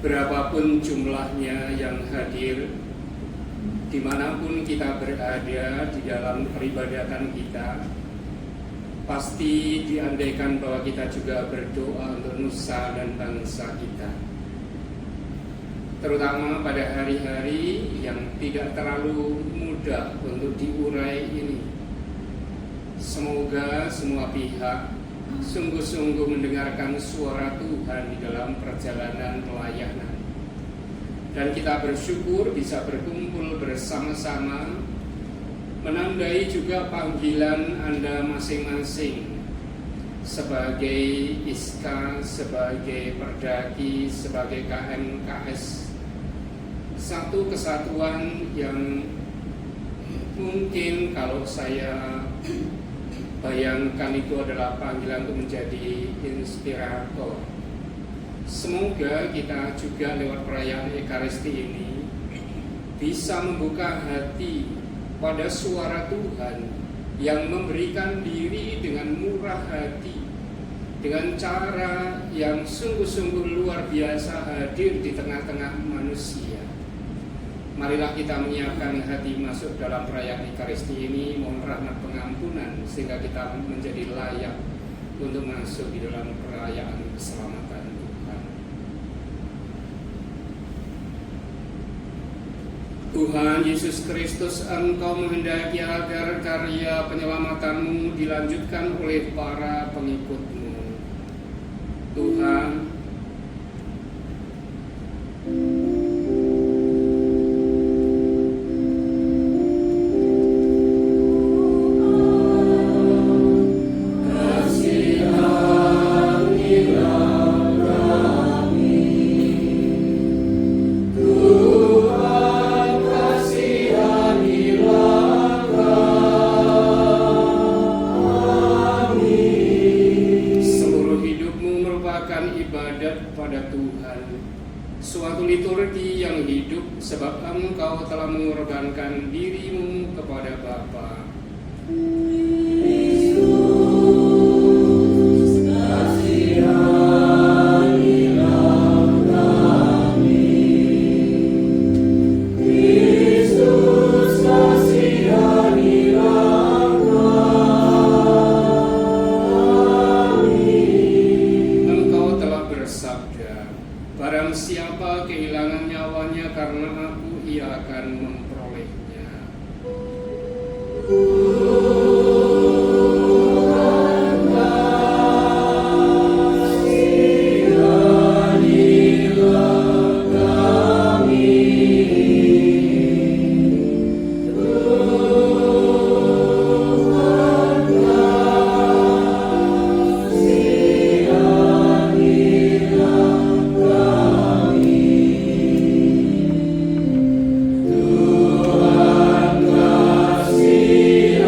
berapapun jumlahnya yang hadir, dimanapun kita berada di dalam peribadatan kita, pasti diandaikan bahwa kita juga berdoa untuk nusa dan bangsa kita, terutama pada hari-hari yang tidak terlalu mudah untuk diurai ini. Semoga semua pihak sungguh-sungguh mendengarkan suara Tuhan di dalam perjalanan pelayanan, dan kita bersyukur bisa berkumpul bersama-sama, menandai juga panggilan Anda masing-masing sebagai ISKA, sebagai Perdaki, sebagai KMKS, satu kesatuan yang mungkin kalau saya bayangkan itu adalah panggilan untuk menjadi inspirator. Semoga kita juga lewat perayaan Ekaristi ini bisa membuka hati pada suara Tuhan yang memberikan diri dengan murah hati, dengan cara yang sungguh-sungguh luar biasa hadir di tengah-tengah manusia. Marilah kita menyiapkan hati masuk dalam perayaan Ekaristi ini, mohon rahmat pengampunan sehingga kita menjadi layak untuk masuk di dalam perayaan keselamatan Tuhan. Tuhan Yesus Kristus, Engkau menghendaki agar karya penyelamatanmu dilanjutkan oleh para pengikut-Mu. Tuhan, suatu liturgi yang hidup sebab Engkau telah mengorbankan dirimu kepada Bapa. Barang siapa kehilangan nyawanya karena Aku, ia akan memperolehnya. Tuhan kasih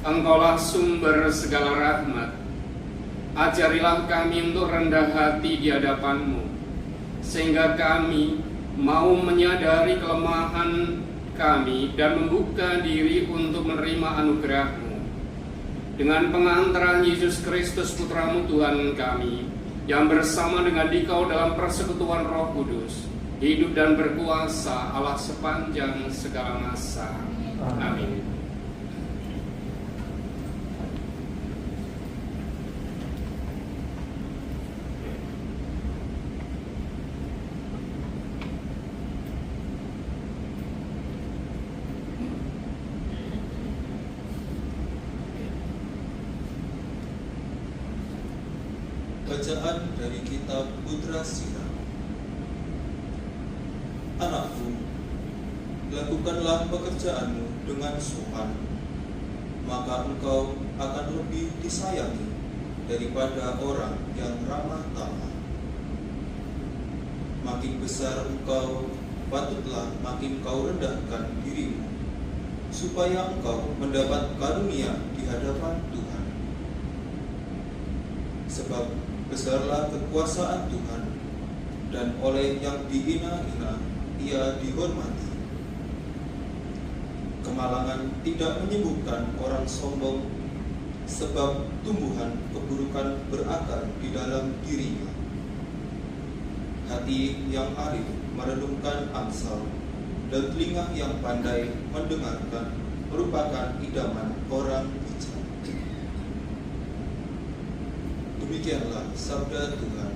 Engkaulah sumber segala rahmat. Ajarilah kami untuk rendah hati di hadapan-Mu, sehingga kami mau menyadari kelemahan kami dan membuka diri untuk menerima anugerah-Mu. Dengan pengantaran Yesus Kristus Putra-Mu Tuhan kami, yang bersama dengan Dikau dalam persekutuan Roh Kudus, hidup dan berkuasa Allah sepanjang segala masa. Amin. Bacaan dari kitab Putra Sirah. Anakku, lakukanlah pekerjaanmu dengan sopan, maka engkau akan lebih disayangi daripada orang yang ramah tamah. Makin besar engkau, patutlah makin kau rendahkan dirimu, supaya engkau mendapat karunia di hadapan Tuhan. Sebab besarlah kekuasaan Tuhan, dan oleh yang dihina-hina Ia dihormati. Kemalangan tidak menyembuhkan orang sombong, sebab tumbuhan keburukan berakar di dalam dirinya. Hati yang arif merenungkan Amsal, dan telinga yang pandai mendengarkan merupakan idaman orang bijak. Demikianlah sabda Tuhan.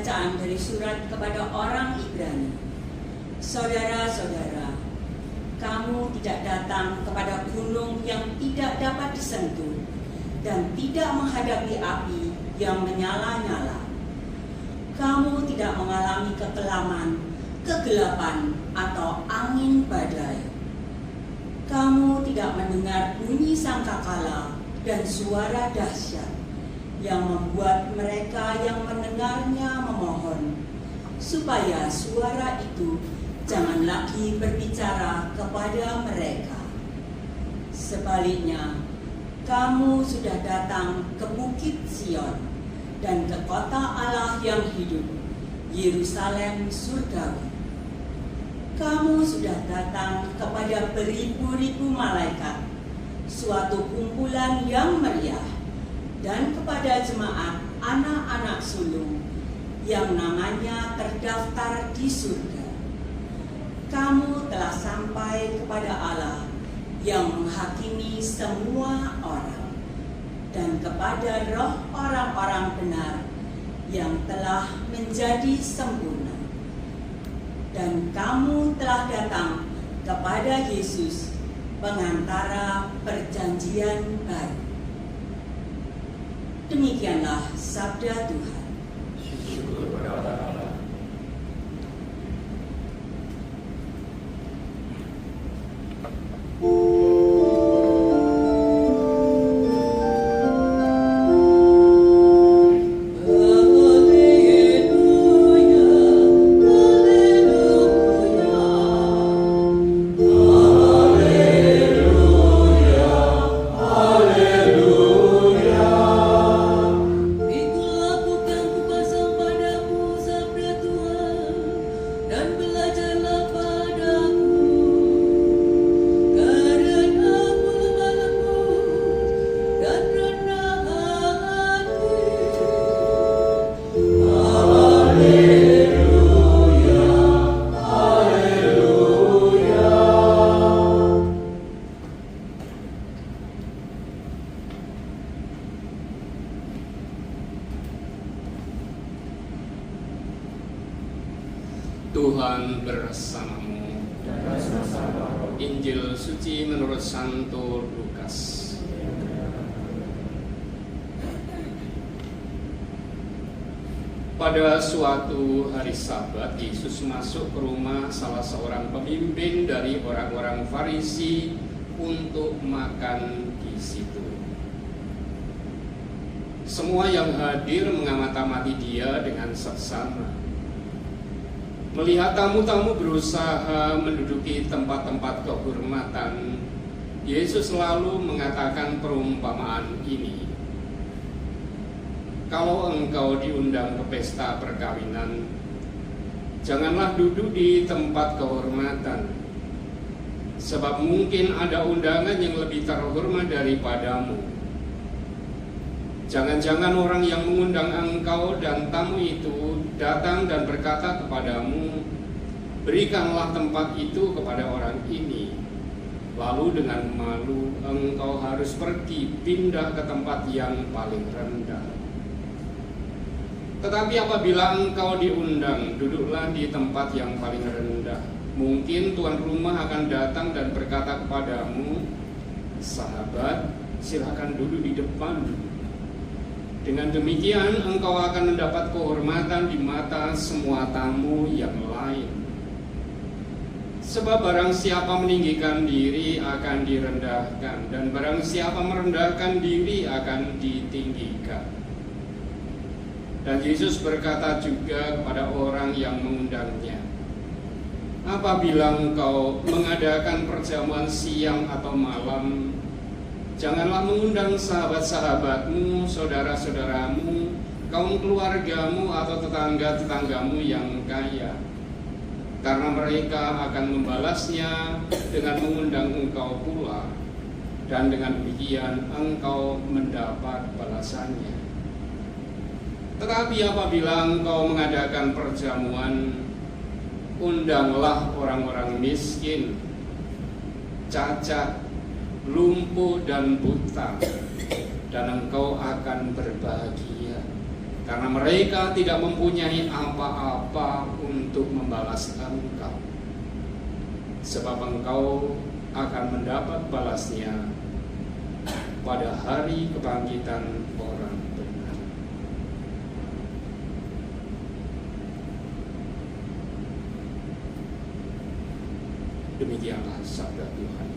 Bacaan dari surat kepada orang Ibrani. Saudara-saudara, kamu tidak datang kepada gunung yang tidak dapat disentuh dan tidak menghadapi api yang menyala-nyala. Kamu tidak mengalami kekelaman, kegelapan, atau angin badai. Kamu tidak mendengar bunyi sangkakala dan suara dahsyat yang membuat mereka yang mendengarnya memohon supaya suara itu jangan lagi berbicara kepada mereka. Sebaliknya, kamu sudah datang ke Bukit Sion dan ke kota Allah yang hidup, Yerusalem surgawi. Kamu sudah datang kepada beribu-ribu malaikat, suatu kumpulan yang meriah, dan kepada jemaat anak-anak sulung yang namanya terdaftar di surga. Kamu telah sampai kepada Allah yang menghakimi semua orang, dan kepada roh orang-orang benar yang telah menjadi sempurna. Dan kamu telah datang kepada Yesus, pengantara perjanjian baru. Demikianlah sabda Tuhan. Syukur kepada Allah. Tuhan bersamamu. Injil suci menurut Santo Lukas. Pada suatu hari Sabat, Yesus masuk ke rumah salah seorang pemimpin dari orang-orang Farisi untuk makan di situ. Semua yang hadir mengamati dia dengan seksama. Melihat tamu-tamu berusaha menduduki tempat-tempat kehormatan, Yesus selalu mengatakan perumpamaan ini. Kalau engkau diundang ke pesta perkawinan, janganlah duduk di tempat kehormatan, sebab mungkin ada undangan yang lebih terhormat daripadamu. Jangan-jangan orang yang mengundang engkau dan tamu itu datang dan berkata kepadamu, berikanlah tempat itu kepada orang ini. Lalu dengan malu engkau harus pergi pindah ke tempat yang paling rendah. Tetapi apabila engkau diundang, duduklah di tempat yang paling rendah. Mungkin tuan rumah akan datang dan berkata kepadamu, sahabat, silakan duduk di depan. Dengan demikian engkau akan mendapat kehormatan di mata semua tamu yang lain. Sebab barang siapa meninggikan diri akan direndahkan, dan barang siapa merendahkan diri akan ditinggikan. Dan Yesus berkata juga kepada orang yang mengundangnya, apabila engkau mengadakan perjamuan siang atau malam, janganlah mengundang sahabat-sahabatmu, saudara-saudaramu, kaum keluargamu atau tetangga-tetanggamu yang kaya, karena mereka akan membalasnya dengan mengundang engkau pula, dan dengan demikian engkau mendapat balasannya. Tetapi apabila engkau mengadakan perjamuan, undanglah orang-orang miskin, cacat, lumpuh dan buta, dan engkau akan berbahagia, karena mereka tidak mempunyai apa-apa untuk membalas engkau, sebab engkau akan mendapat balasnya pada hari kebangkitan orang benar. Demikianlah sabda Tuhan.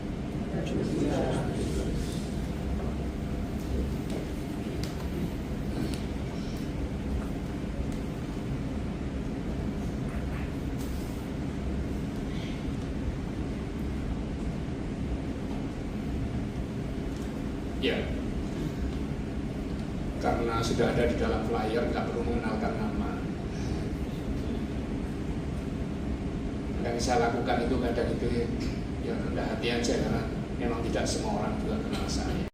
Ya, karena sudah ada di dalam flyer, nggak perlu mengenalkan nama. Yang saya lakukan itu kadang itu ya rendah hati aja, karena memang tidak semua orang juga kenal saya.